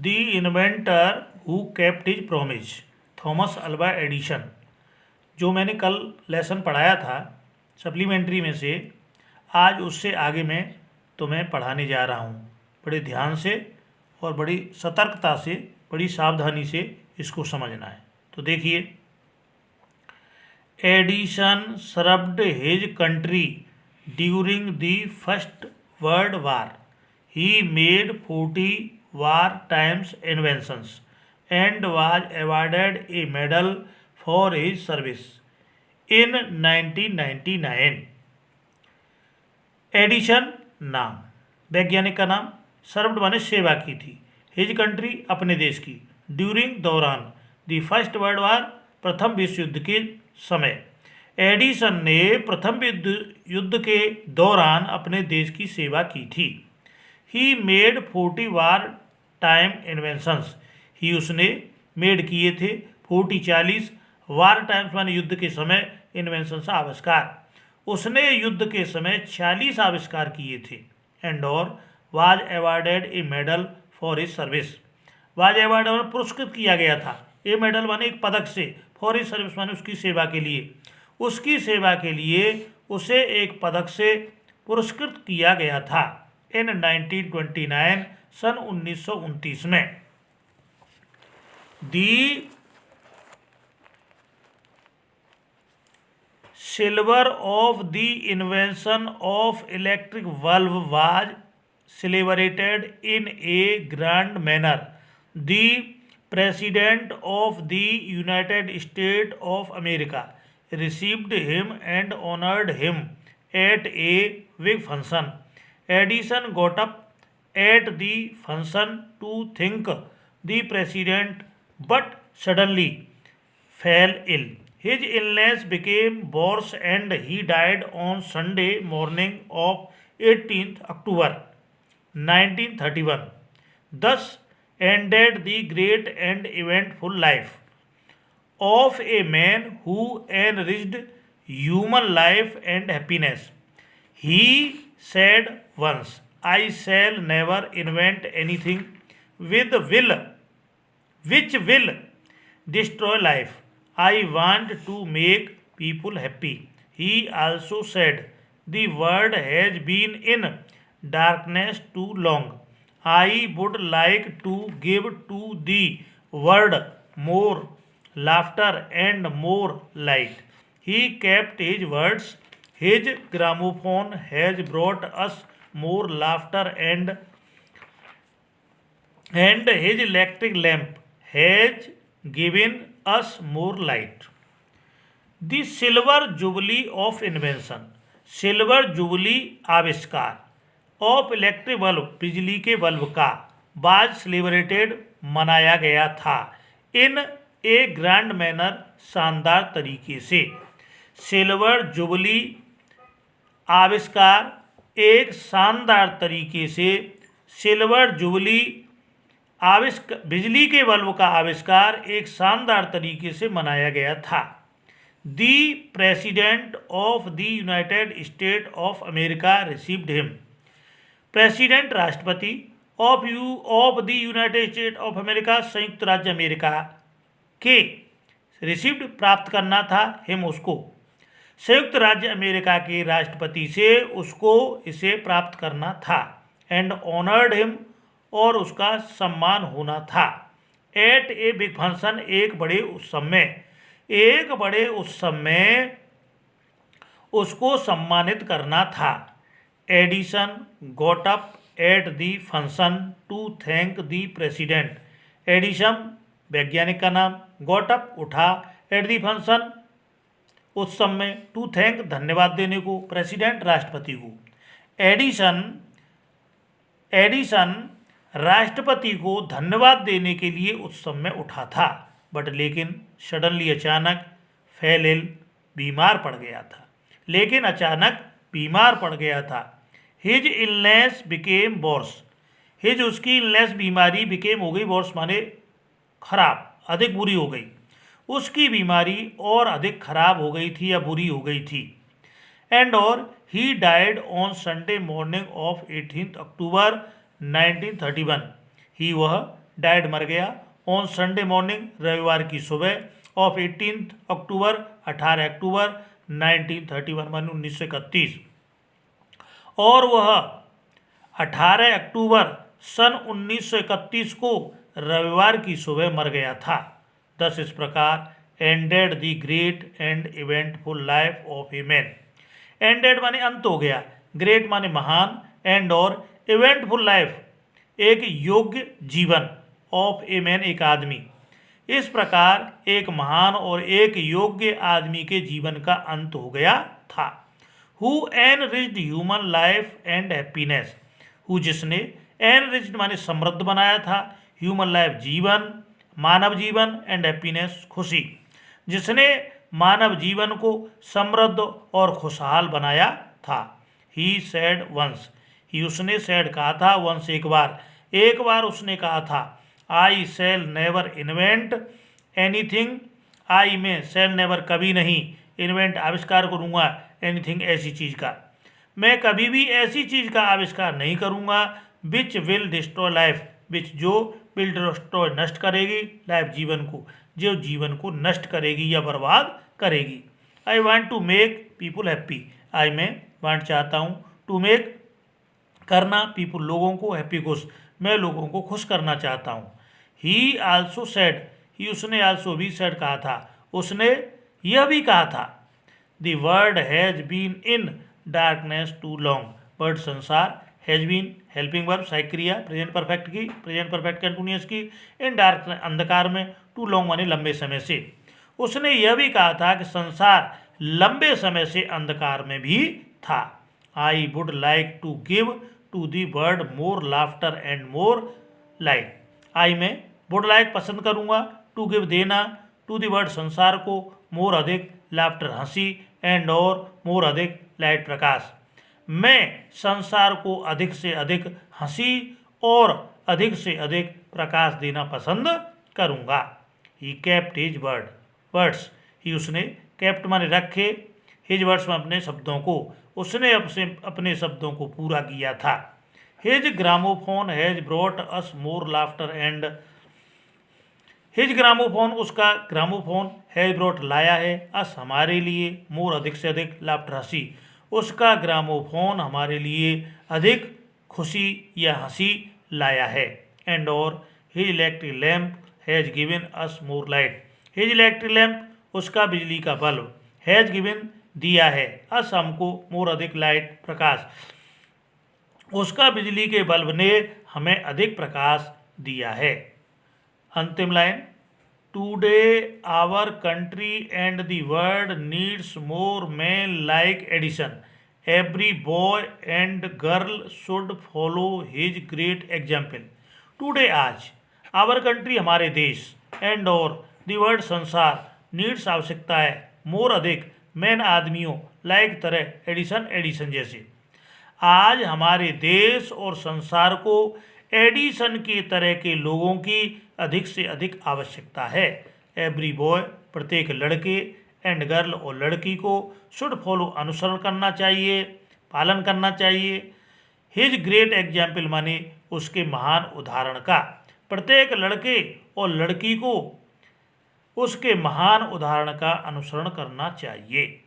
The inventor who kept his promise, Thomas Alva Edison. जो मैंने कल लेसन पढ़ाया था सप्लीमेंट्री में से, आज उससे आगे मैं तुम्हें पढ़ाने जा रहा हूँ। बड़े ध्यान से और बड़ी सतर्कता से, बड़ी सावधानी से इसको समझना है। तो देखिए, Edison served his country during the First World War. He made 40 wartime inventions and was awarded a medal for his service in 1999। Addition नाम, वैज्ञानिक का नाम, सर्व्ड माने सेवा की थी, हिज कंट्री अपने देश की, ड्यूरिंग दौरान, द फर्स्ट वर्ल्ड वार प्रथम विश्व युद्ध के समय। एडिसन ने प्रथम युद्ध के दौरान अपने देश की सेवा की थी। He made 40 war time inventions. He उसने मेड किए थे 40 वार टाइम्स माने युद्ध के समय, इन्वेंशंस आविष्कार। उसने युद्ध के समय 40 आविष्कार किए थे। एंड और was awarded A medal for his service. Was award माने पुरस्कृत किया गया था, ए मेडल माने एक पदक से, फॉर हिज सर्विस माने उसकी सेवा के लिए, उसकी सेवा के लिए उसे एक पदक से पुरस्कृत किया गया था इन 1929 सन 1929 में। The silver of the invention of electric bulb was celebrated in a grand manner. The president of the United State of America received him and honored him at a big function। Edison got up at the function to thank the president but suddenly fell ill। His illness became worse and he died on Sunday morning of 18th October 1931। Thus ended the great and eventful life of a man who enriched human life and happiness। He said once, I shall never invent anything which will destroy life। I want to make people happy। He also said, the world has been in darkness too long। I would like to give to the world more laughter and more light। He kept his words। His gramophone has brought us more laughter and his electric lamp has given us more light। The silver jubilee of invention, silver jubilee आविष्कार, of electric bulb बिजली के bulb का, बाज celebrated मनाया गया था, इन a grand manner शानदार तरीके से। सिल्वर जुबली आविष्कार एक शानदार तरीके से, सिल्वर जुबली बिजली के बल्ब का आविष्कार एक शानदार तरीके से मनाया गया था। The president of the United State of America received him. President राष्ट्रपति of the United State of America, संयुक्त राज्य अमेरिका के, रिसीव्ड प्राप्त करना था, हिम उसको, संयुक्त राज्य अमेरिका के राष्ट्रपति से उसको इसे प्राप्त करना था। एंड ऑनर्ड हिम और उसका सम्मान होना था। एट ए बिग फंक्शन एक बड़े उत्सव में उसको सम्मानित करना था। Edison got up at the function to thank the president. Edison वैज्ञानिक का नाम, गॉट अप उठा, एट दी फंक्शन उत्सव में, टू थैंक धन्यवाद देने को, प्रेसिडेंट राष्ट्रपति को। एडिसन राष्ट्रपति को धन्यवाद देने के लिए उत्सव में उठा था, बट लेकिन सडनली अचानक, फेल इल बीमार पड़ गया था, लेकिन अचानक बीमार पड़ गया था। His illness became worse. His उसकी इलनेस बीमारी, बिकेम हो गई, वर्स माने खराब, अधिक बुरी हो गई, उसकी बीमारी और अधिक खराब हो गई थी या बुरी हो गई थी। एंड और he died on Sunday morning of 18 अक्टूबर 1931। ही वह डाइड मर गया ऑन संडे मॉर्निंग रविवार की सुबह ऑफ 18 अक्टूबर 18 अक्टूबर 1931 मान 1931 और वह 18 अक्टूबर सन 1931 को रविवार की सुबह मर गया था। thus इस प्रकार ended the great and eventful life of a man. Ended माने अंत हो गया, ग्रेट माने महान, एंड और इवेंटफुल लाइफ एक योग्य जीवन, ऑफ ए मैन एक आदमी। इस प्रकार एक महान और एक योग्य आदमी के जीवन का अंत हो गया था। Who enriched human life and happiness. Who जिसने, एनरिच्ड माने समृद्ध बनाया था, ह्यूमन लाइफ जीवन, मानव जीवन, एंड हैप्पीनेस खुशी। जिसने मानव जीवन को समृद्ध और खुशहाल बनाया था। He said once. ही उसने सेड कहा था, वंस एक बार उसने कहा था। आई शैल नेवर इन्वेंट एनीथिंग। आई में शैल नेवर कभी नहीं, इन्वेंट आविष्कार करूँगा, एनीथिंग ऐसी चीज़ का। मैं कभी भी ऐसी चीज़ का आविष्कार नहीं करूँगा विच विल डिस्ट्रॉय लाइफ, विच जो विल डिस्ट्रॉय नष्ट करेगी, लाइफ जीवन को, जो जीवन को नष्ट करेगी या बर्बाद करेगी। I want to make people happy. I मैं वांट चाहता हूँ, टू मेक करना, पीपुल लोगों को, हैप्पी खुश, मैं लोगों को खुश करना चाहता हूँ। ही आल्सो सेड। ही उसने आल्सो भी सेड कहा था, उसने यह भी कहा था। The world has been in darkness too long. World संसार, हैज बीन हेल्पिंग वर्ब सहायक क्रिया प्रेजेंट परफेक्ट की, प्रेजेंट परफेक्ट कंटिन्यूअस की, इन डार्क अंधकार में, टू लॉन्ग माने लंबे समय से। उसने यह भी कहा था कि संसार लंबे समय से अंधकार में भी था। I would like to give to the world more laughter and more light. I में वुड लाइक पसंद करूँगा, टू गिव देना, टू दी वर्ल्ड संसार को, मोर अधिक, लाफ्टर हंसी, एंड और मोर अधिक लाइट प्रकाश। मैं संसार को अधिक से अधिक हंसी और अधिक से अधिक प्रकाश देना पसंद करूँगा। He kept his words. He उसने, केप्ट माने रखे, हिज वर्ड्स में अपने शब्दों को, उसने अपने शब्दों को पूरा किया था। His gramophone has brought us more laughter and. His gramophone उसका ग्रामोफोन, हैज ब्रॉट लाया है, अस हमारे लिए, मोर अधिक से अधिक, लाफ्टर हंसी, उसका ग्रामोफोन हमारे लिए अधिक खुशी या हंसी लाया है। एंड और his electric lamp has given us more light. His electric lamp उसका बिजली का बल्ब, हैज गिवन दिया है, अस हमको, मोर अधिक लाइट प्रकाश, उसका बिजली के बल्ब ने हमें अधिक प्रकाश दिया है। अंतिम line, today our country and the world needs more man like Edison. Every boy and girl should follow his great example. Today आज, आवर कंट्री हमारे देश, एंड और द वर्ल्ड संसार, नीड्स आवश्यकता है, मोर अधिक, मैन आदमियों, लाइक तरह, एडिसन जैसे। आज हमारे देश और संसार को एडिसन के तरह के लोगों की अधिक से अधिक आवश्यकता है। एवरी बॉय प्रत्येक लड़के, एंड गर्ल और लड़की को, शुड फॉलो अनुसरण करना चाहिए, पालन करना चाहिए। हिज ग्रेट एग्जाम्पल माने उसके महान उदाहरण का, प्रत्येक लड़के और लड़की को उसके महान उदाहरण का अनुसरण करना चाहिए।